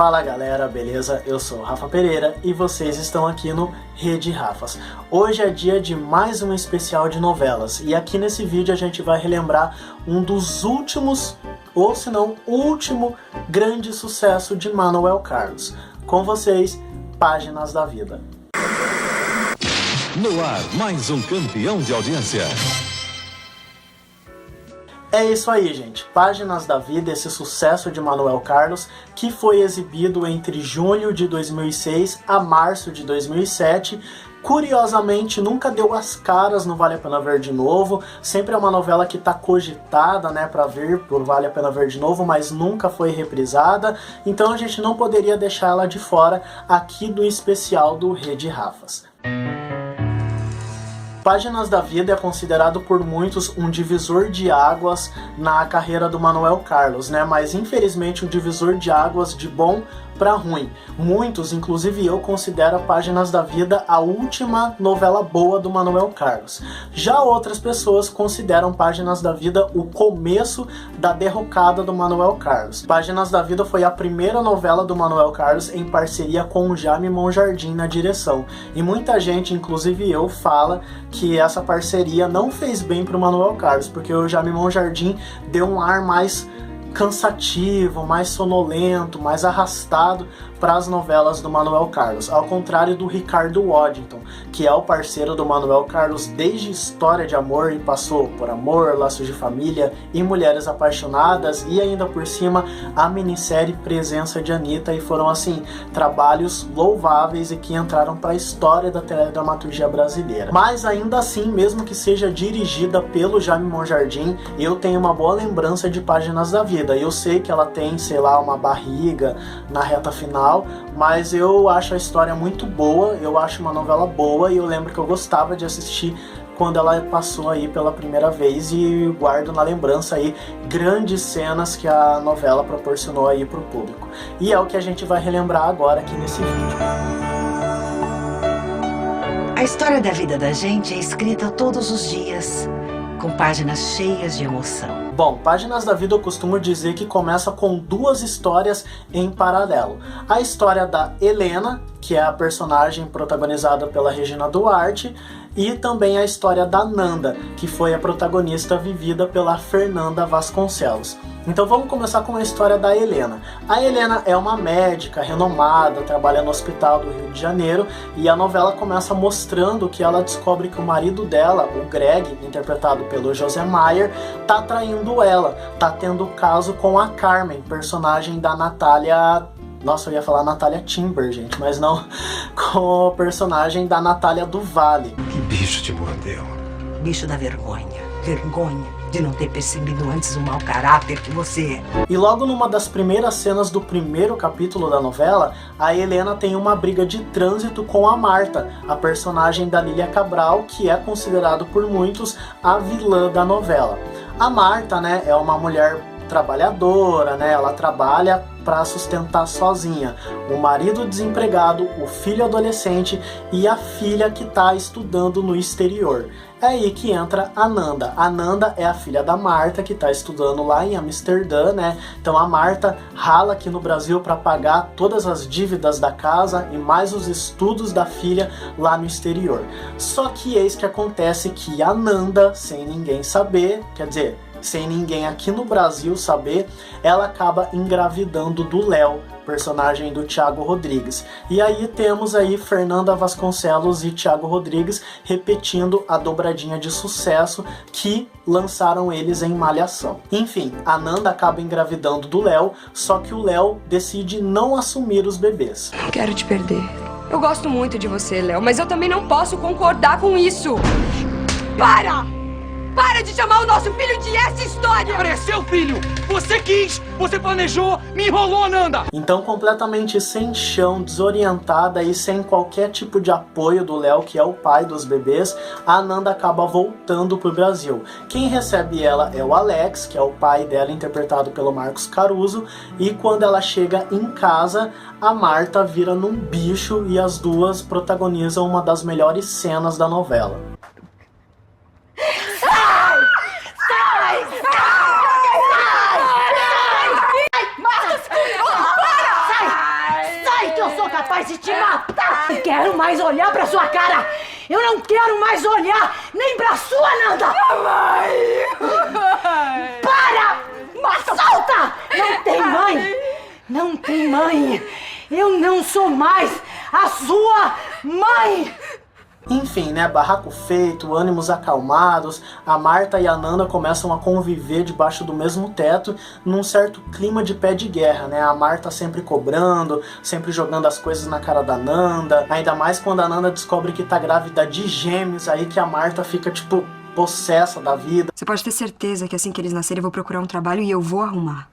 Fala galera, beleza? Eu sou o Rafa Pereira e vocês estão aqui no Rede Rafas. Hoje é dia de mais um especial de novelas e aqui nesse vídeo a gente vai relembrar um dos últimos, ou se não, o último grande sucesso de Manuel Carlos. Com vocês, Páginas da Vida. No ar, mais um campeão de audiência. É isso aí, gente. Páginas da Vida, esse sucesso de Manuel Carlos, que foi exibido entre junho de 2006 a março de 2007. Curiosamente, nunca deu as caras no Vale a Pena Ver de Novo. Sempre é uma novela que está cogitada, né, para vir por Vale a Pena Ver de Novo, mas nunca foi reprisada. Então a gente não poderia deixar ela de fora aqui do especial do Rede Rafas. Páginas da Vida é considerado por muitos um divisor de águas na carreira do Manuel Carlos, né? Mas infelizmente um divisor de águas de bom para ruim. Muitos, inclusive eu, considero Páginas da Vida a última novela boa do Manuel Carlos. Já outras pessoas consideram Páginas da Vida o começo da derrocada do Manuel Carlos. Páginas da Vida foi a primeira novela do Manuel Carlos em parceria com o Jaime Monjardim na direção. E muita gente, inclusive eu, fala que essa parceria não fez bem para o Manuel Carlos, porque o Jaime Monjardim deu um ar mais cansativo, mais sonolento, mais arrastado para as novelas do Manuel Carlos, ao contrário do Ricardo Waddington, que é o parceiro do Manuel Carlos desde História de Amor e passou por Amor, Laços de Família e Mulheres Apaixonadas e ainda por cima a minissérie Presença de Anitta, e foram assim trabalhos louváveis e que entraram para a história da teledramaturgia brasileira. Mas ainda assim, mesmo que seja dirigida pelo Jaime Monjardim, eu tenho uma boa lembrança de Páginas da Vida. Eu sei que ela tem, sei lá, uma barriga na reta final, mas eu acho a história muito boa, eu acho uma novela boa e eu lembro que eu gostava de assistir quando ela passou aí pela primeira vez e guardo na lembrança aí grandes cenas que a novela proporcionou aí pro público. E é o que a gente vai relembrar agora aqui nesse vídeo. A história da vida da gente é escrita todos os dias, com páginas cheias de emoção. Bom, Páginas da Vida eu costumo dizer que começa com duas histórias em paralelo. A história da Helena, que é a personagem protagonizada pela Regina Duarte, e também a história da Nanda, que foi a protagonista vivida pela Fernanda Vasconcelos. Então vamos começar com a história da Helena. A Helena é uma médica renomada, trabalha no hospital do Rio de Janeiro, e a novela começa mostrando que ela descobre que o marido dela, o Greg, interpretado pelo José Maier, tá traindo ela, tá tendo caso com a Carmen, personagem da Natália... Nossa, eu ia falar Natália Timber, gente, mas não, com o personagem da Natália do Vale. Que bicho te mordeu? Bicho da vergonha. Vergonha de não ter percebido antes o mau caráter que você é. E logo numa das primeiras cenas do primeiro capítulo da novela, a Helena tem uma briga de trânsito com a Marta, a personagem da Lília Cabral, que é considerado por muitos a vilã da novela. A Marta, né, é uma mulher trabalhadora, né? Ela trabalha para sustentar sozinha o marido desempregado, o filho adolescente e a filha que está estudando no exterior. É aí que entra a Nanda. A Nanda é a filha da Marta, que está estudando lá em Amsterdã, né? Então a Marta rala aqui no Brasil para pagar todas as dívidas da casa e mais os estudos da filha lá no exterior. Só que eis que acontece que a Nanda, sem ninguém saber, quer dizer, sem ninguém aqui no Brasil saber, ela acaba engravidando do Léo, personagem do Thiago Rodrigues. E aí temos aí Fernanda Vasconcelos e Thiago Rodrigues repetindo a dobradinha de sucesso que lançaram eles em Malhação. Enfim, a Nanda acaba engravidando do Léo, só que o Léo decide não assumir os bebês. Quero te perder. Eu gosto muito de você, Léo, mas eu também não posso concordar com isso. Para! Para de chamar o nosso filho de essa história! É seu filho! Você quis! Você planejou! Me enrolou, Nanda! Então, completamente sem chão, desorientada e sem qualquer tipo de apoio do Léo, que é o pai dos bebês, a Nanda acaba voltando pro Brasil. Quem recebe ela é o Alex, que é o pai dela, interpretado pelo Marcos Caruso, e quando ela chega em casa, a Marta vira num bicho e as duas protagonizam uma das melhores cenas da novela. capaz de te matar! Não quero mais olhar pra sua cara! Eu não quero mais olhar nem pra sua, Nanda! Mãe! Para! Mas solta! Não tem mãe! Não tem mãe! Eu não sou mais a sua mãe! Enfim, né, barraco feito, ânimos acalmados, a Marta e a Nanda começam a conviver debaixo do mesmo teto, num certo clima de pé de guerra, né, a Marta sempre cobrando, sempre jogando as coisas na cara da Nanda, ainda mais quando a Nanda descobre que tá grávida de gêmeos, aí que a Marta fica, tipo, possessa da vida. Você pode ter certeza que assim que eles nascerem eu vou procurar um trabalho e eu vou arrumar.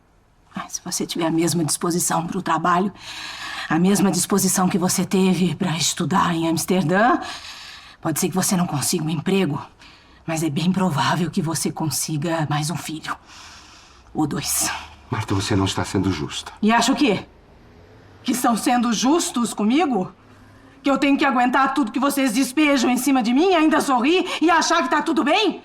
Se você tiver a mesma disposição para o trabalho, a mesma disposição que você teve para estudar em Amsterdã, pode ser que você não consiga um emprego, mas é bem provável que você consiga mais um filho. Ou 2. Marta, você não está sendo justa. E acha o quê? Que estão sendo justos comigo? Que eu tenho que aguentar tudo que vocês despejam em cima de mim, ainda sorrir e achar que tá tudo bem?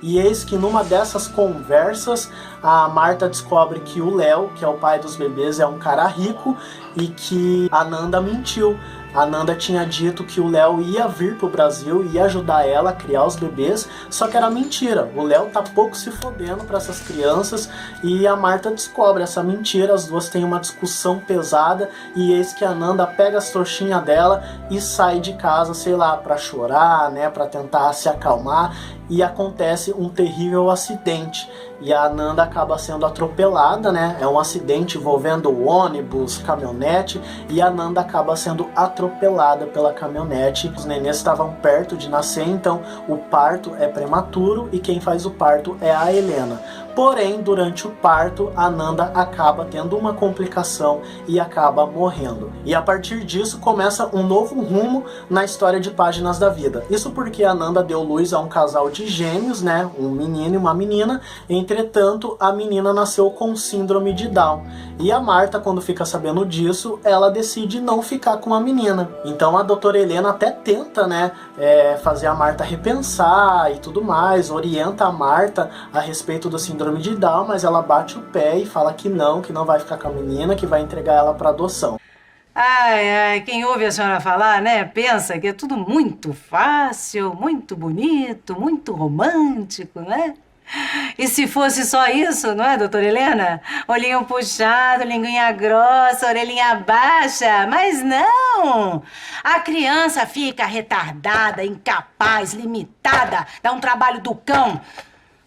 E eis que numa dessas conversas, a Marta descobre que o Léo, que é o pai dos bebês, é um cara rico e que a Nanda mentiu. A Nanda tinha dito que o Léo ia vir pro Brasil e ia ajudar ela a criar os bebês, só que era mentira. O Léo tá pouco se fodendo para essas crianças e a Marta descobre essa mentira. As duas têm uma discussão pesada e eis que a Nanda pega as trouxinhas dela e sai de casa, sei lá, para chorar, né, para tentar se acalmar, e acontece um terrível acidente. E a Nanda acaba sendo atropelada, né? É um acidente envolvendo ônibus, caminhonete, e a Nanda acaba sendo atropelada pela caminhonete. Os nenês estavam perto de nascer, então o parto é prematuro e quem faz o parto é a Helena. Porém, durante o parto, a Nanda acaba tendo uma complicação e acaba morrendo. E a partir disso começa um novo rumo na história de Páginas da Vida. Isso porque a Nanda deu luz a um casal de gêmeos, né? Um menino e uma menina. Entretanto, a menina nasceu com síndrome de Down. E a Marta, quando fica sabendo disso, ela decide não ficar com a menina. Então a doutora Helena até tenta, né, fazer a Marta repensar e tudo mais, orienta a Marta a respeito do síndrome de Down, mas ela bate o pé e fala que não vai ficar com a menina, que vai entregar ela para adoção. Ai, quem ouve a senhora falar, né, pensa que é tudo muito fácil, muito bonito, muito romântico, né? E se fosse só isso, não é, doutora Helena? Olhinho puxado, linguinha grossa, orelhinha baixa. Mas não! A criança fica retardada, incapaz, limitada, dá um trabalho do cão.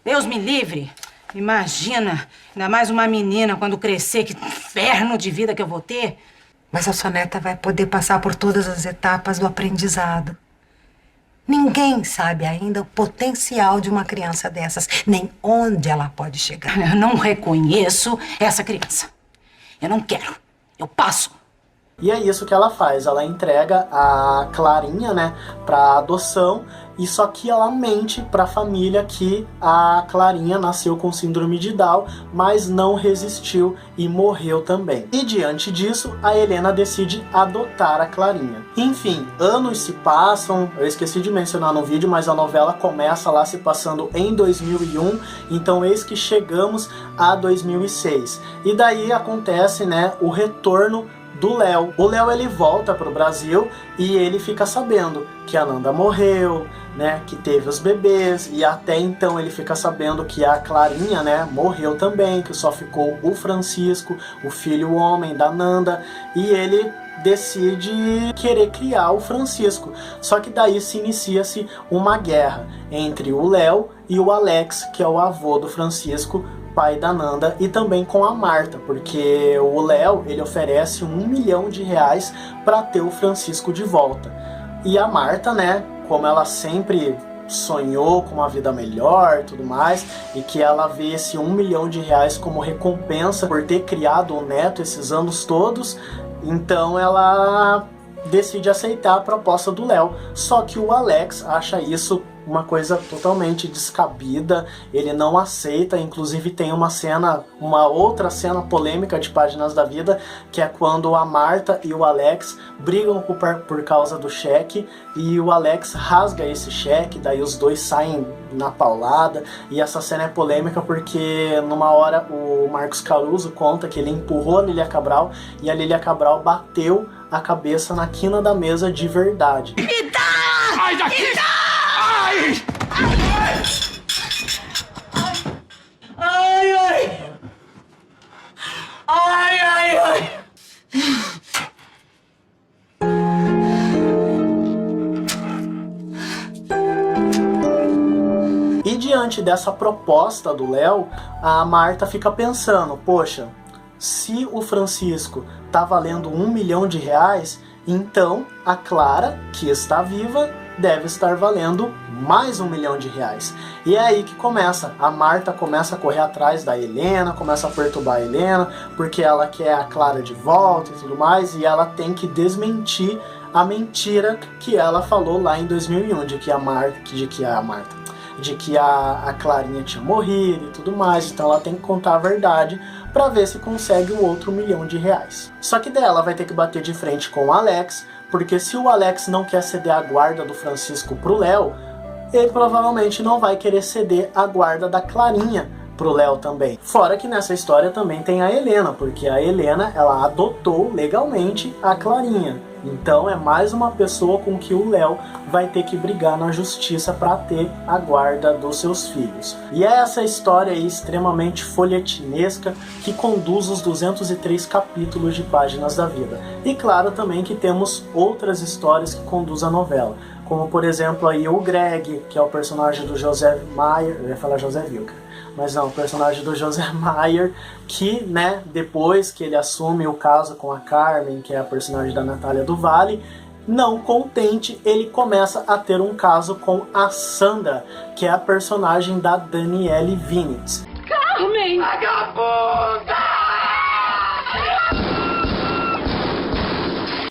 Deus me livre. Imagina, ainda mais uma menina quando crescer, que inferno de vida que eu vou ter. Mas a sua neta vai poder passar por todas as etapas do aprendizado. Ninguém sabe ainda o potencial de uma criança dessas, nem onde ela pode chegar. Eu não reconheço essa criança. Eu não quero. Eu passo. E é isso que ela faz, ela entrega a Clarinha, né, para adoção, e só que ela mente para a família que a Clarinha nasceu com síndrome de Down, mas não resistiu e morreu também. E diante disso, a Helena decide adotar a Clarinha. Enfim, anos se passam, eu esqueci de mencionar no vídeo, mas a novela começa lá se passando em 2001, então eis que chegamos a 2006. E daí acontece, né, o retorno do Léo. O Léo, ele volta pro Brasil e ele fica sabendo que a Nanda morreu, né, que teve os bebês, e até então ele fica sabendo que a Clarinha, né, morreu também, que só ficou o Francisco, o filho homem da Nanda, e ele decide querer criar o Francisco. Só que daí se inicia-se uma guerra entre o Léo e o Alex, que é o avô do Francisco, pai da Nanda, e também com a Marta, porque o Léo, ele oferece R$1 milhão para ter o Francisco de volta. E a Marta, né, como ela sempre sonhou com uma vida melhor e tudo mais, e que ela vê esse R$1 milhão como recompensa por ter criado o neto esses anos todos, então ela decide aceitar a proposta do Léo. Só que o Alex acha isso uma coisa totalmente descabida, ele não aceita. Inclusive tem uma outra cena polêmica de Páginas da Vida, que é quando a Marta e o Alex brigam por causa do cheque, e o Alex rasga esse cheque, daí os dois saem na paulada, e essa cena é polêmica porque numa hora o Marcos Caruso conta que ele empurrou a Lília Cabral e a Lília Cabral bateu a cabeça na quina da mesa de verdade. Me dá! Ai, daqui! Ai! Ai, ai! Ai, ai, ai! E diante dessa proposta do Léo, a Marta fica pensando, poxa, se o Francisco tá valendo R$1 milhão, então a Clara, que está viva, deve estar valendo mais R$1 milhão. E é aí que começa. A Marta começa a correr atrás da Helena, começa a perturbar a Helena, porque ela quer a Clara de volta e tudo mais, e ela tem que desmentir a mentira que ela falou lá em 2001, de que a Clarinha tinha morrido e tudo mais. Então ela tem que contar a verdade para ver se consegue o outro R$1 milhão. Só que daí ela vai ter que bater de frente com o Alex, porque se o Alex não quer ceder a guarda do Francisco pro Léo, ele provavelmente não vai querer ceder a guarda da Clarinha pro Léo também. Fora que nessa história também tem a Helena, porque a Helena, ela adotou legalmente a Clarinha. Então é mais uma pessoa com que o Léo vai ter que brigar na justiça para ter a guarda dos seus filhos. E é essa história aí extremamente folhetinesca que conduz os 203 capítulos de Páginas da Vida. E claro também que temos outras histórias que conduzem a novela, como por exemplo aí o Greg, que é o personagem do José Maier, eu ia falar José Wilker, mas não, o personagem do José Maier, que, né, depois que ele assume o caso com a Carmen, que é a personagem da Natália do Vale, não contente, ele começa a ter um caso com a Sandra, que é a personagem da Daniele Vinitz. Carmen! Vagabunda!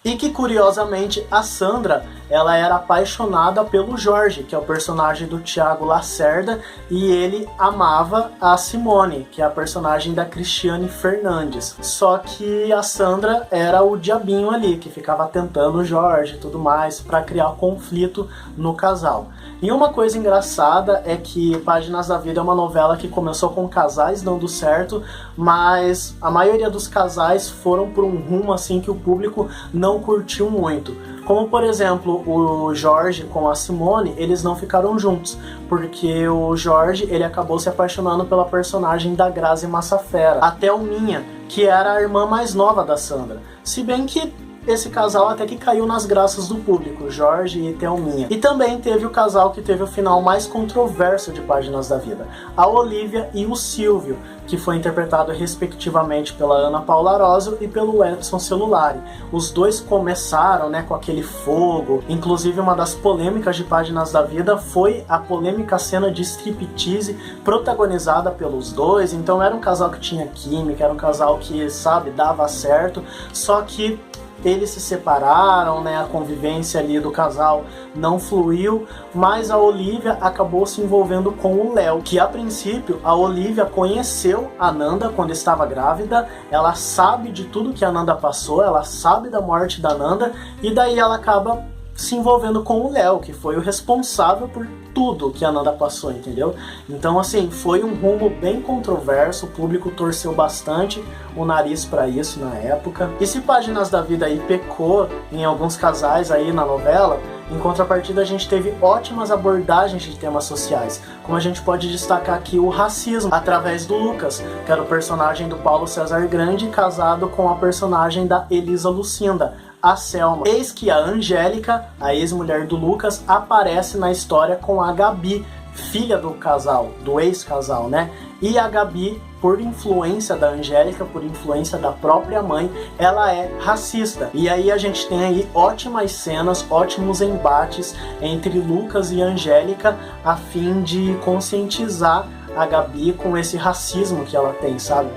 E que, curiosamente, a Sandra, ela era apaixonada pelo Jorge, que é o personagem do Thiago Lacerda, e ele amava a Simone, que é a personagem da Cristiane Fernandes. Só que a Sandra era o diabinho ali, que ficava tentando o Jorge e tudo mais, para criar conflito no casal. E uma coisa engraçada é que Páginas da Vida é uma novela que começou com casais dando certo, mas a maioria dos casais foram por um rumo assim que o público não curtiu muito. Como por exemplo, o Jorge com a Simone, eles não ficaram juntos, porque o Jorge, ele acabou se apaixonando pela personagem da Grazi Massafera, a Thelminha, que era a irmã mais nova da Sandra. Se bem que esse casal até que caiu nas graças do público, Jorge e Thelminha. E também teve o casal que teve o final mais controverso de Páginas da Vida, a Olivia e o Silvio, que foi interpretado respectivamente pela Ana Paula Arósio e pelo Edson Celulari. Os dois começaram, né, com aquele fogo. Inclusive uma das polêmicas de Páginas da Vida foi a polêmica cena de striptease protagonizada pelos dois. Então era um casal que tinha química, era um casal que, sabe, dava certo, só que eles se separaram, né? A convivência ali do casal não fluiu, mas a Olivia acabou se envolvendo com o Léo, que a princípio a Olivia conheceu a Nanda quando estava grávida, ela sabe de tudo que a Nanda passou, ela sabe da morte da Nanda, e daí ela acaba se envolvendo com o Léo, que foi o responsável por tudo que a Nanda passou, entendeu? Então, assim, foi um rumo bem controverso, o público torceu bastante o nariz pra isso na época. E se Páginas da Vida aí pecou em alguns casais aí na novela, em contrapartida a gente teve ótimas abordagens de temas sociais, como a gente pode destacar aqui o racismo, através do Lucas, que era o personagem do Paulo César Grande, casado com a personagem da Elisa Lucinda, a Selma. Eis que a Angélica, a ex-mulher do Lucas, aparece na história com a Gabi, filha do casal, do ex-casal, né? E a Gabi, por influência da Angélica, por influência da própria mãe, ela é racista. E aí a gente tem aí ótimas cenas, ótimos embates entre Lucas e Angélica, a fim de conscientizar a Gabi com esse racismo que ela tem, sabe?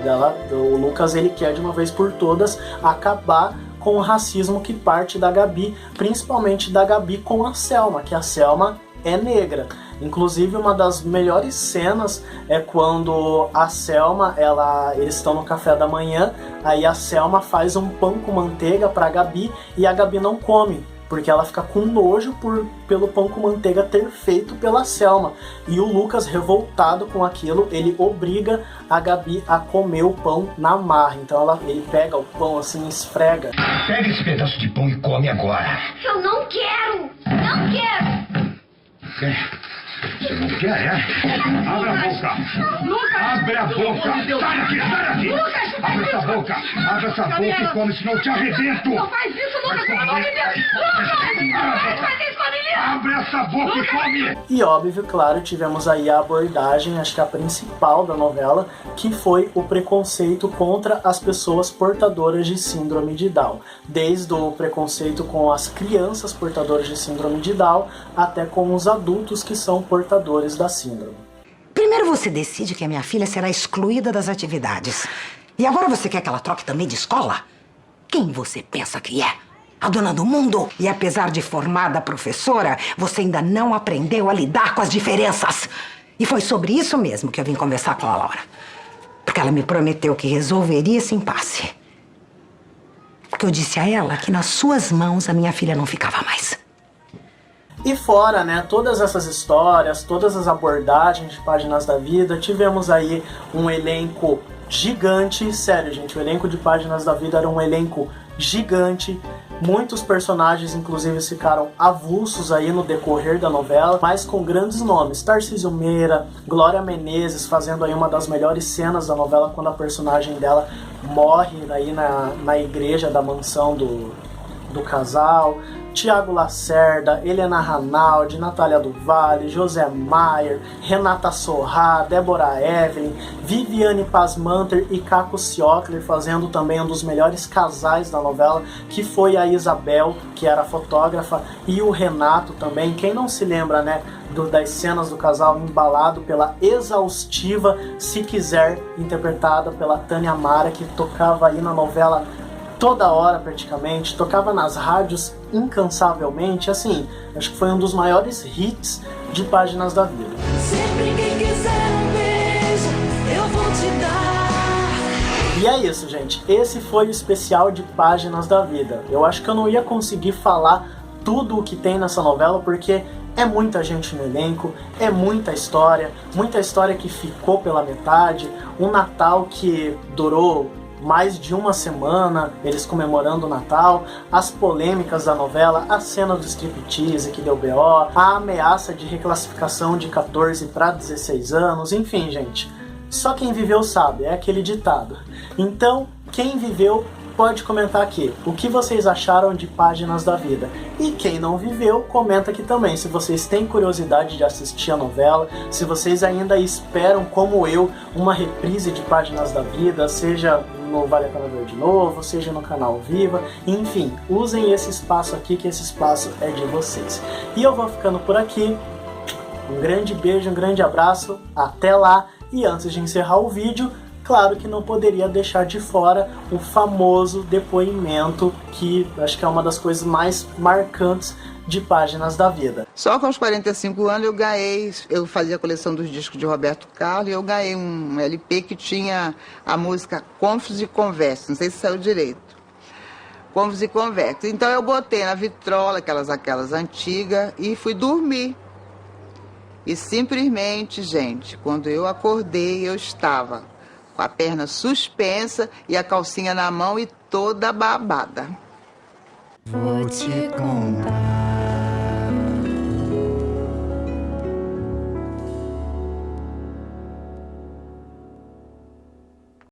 O Lucas, ele quer de uma vez por todas acabar com o racismo que parte da Gabi, principalmente da Gabi com a Selma, que a Selma é negra. Inclusive, uma das melhores cenas é quando a Selma, eles estão no café da manhã, aí a Selma faz um pão com manteiga pra Gabi e a Gabi não come, porque ela fica com nojo pelo pão com manteiga ter feito pela Selma. E o Lucas, revoltado com aquilo, ele obriga a Gabi a comer o pão na marra. Então ele pega o pão assim, esfrega. Pega esse pedaço de pão e come agora. Eu não quero! Não quero! Você não quer, é? Abre a boca! Lucas! Abre a boca! Sai daqui, sai daqui! Lucas! Abre essa boca! Abre essa boca e come, senão eu te arrebento! Não faz isso, Lucas! Pelo amor de Deus! Lucas! Não faz isso com a menina! Abre essa boca e come! E óbvio, claro, tivemos aí a abordagem, acho que a principal da novela, que foi o preconceito contra as pessoas portadoras de síndrome de Down. Desde o preconceito com as crianças portadoras de síndrome de Down, até com os adultos que são portadores da síndrome. Primeiro você decide que a minha filha será excluída das atividades. E agora você quer que ela troque também de escola? Quem você pensa que é? A dona do mundo? E apesar de formada professora, você ainda não aprendeu a lidar com as diferenças. E foi sobre isso mesmo que eu vim conversar com a Laura. Porque ela me prometeu que resolveria esse impasse. Porque eu disse a ela que nas suas mãos a minha filha não ficava mais. E fora, né, todas essas histórias, todas as abordagens de Páginas da Vida, tivemos aí um elenco gigante. Sério, gente, o elenco de Páginas da Vida era um elenco gigante. Muitos personagens, inclusive, ficaram avulsos aí no decorrer da novela, mas com grandes nomes. Tarcísio Meira, Glória Menezes, fazendo aí uma das melhores cenas da novela, quando a personagem dela morre aí na igreja da mansão do casal. Tiago Lacerda, Helena Ranaldi, Natália do Vale, José Maier, Renata Sorrá, Débora Evelyn, Viviane Pasmanter e Caco Ciocler, fazendo também um dos melhores casais da novela, que foi a Isabel, que era fotógrafa, e o Renato também. Quem não se lembra, né, das cenas do casal embalado pela exaustiva Se Quiser, interpretada pela Tânia Mara, que tocava aí na novela toda hora praticamente, tocava nas rádios incansavelmente. Assim, acho que foi um dos maiores hits de Páginas da Vida. Sempre que quiser um beijo, eu vou te dar. E é isso, gente. Esse foi o especial de Páginas da Vida. Eu acho que eu não ia conseguir falar tudo o que tem nessa novela, porque é muita gente no elenco, é muita história que ficou pela metade, um Natal que durou mais de uma semana, eles comemorando o Natal, as polêmicas da novela, a cena do striptease que deu BO, a ameaça de reclassificação de 14 para 16 anos, enfim, gente, só quem viveu sabe, é aquele ditado. Então, quem viveu pode comentar aqui o que vocês acharam de Páginas da Vida. E quem não viveu, comenta aqui também, se vocês têm curiosidade de assistir a novela, se vocês ainda esperam, como eu, uma reprise de Páginas da Vida, seja no Vale a Pena Ver de Novo, seja no canal Viva, enfim, usem esse espaço aqui, que esse espaço é de vocês. E eu vou ficando por aqui, um grande beijo, um grande abraço, até lá, e antes de encerrar o vídeo, claro que não poderia deixar de fora o famoso depoimento, que acho que é uma das coisas mais marcantes de Páginas da Vida. Só com os 45 anos eu fazia a coleção dos discos de Roberto Carlos, e eu ganhei um LP que tinha a música Confes e Conversa, não sei se saiu direito. Confes e Conversa. Então eu botei na vitrola, aquelas antigas, e fui dormir. E simplesmente, gente, quando eu acordei, eu estava com a perna suspensa e a calcinha na mão e toda babada. Vou te contar.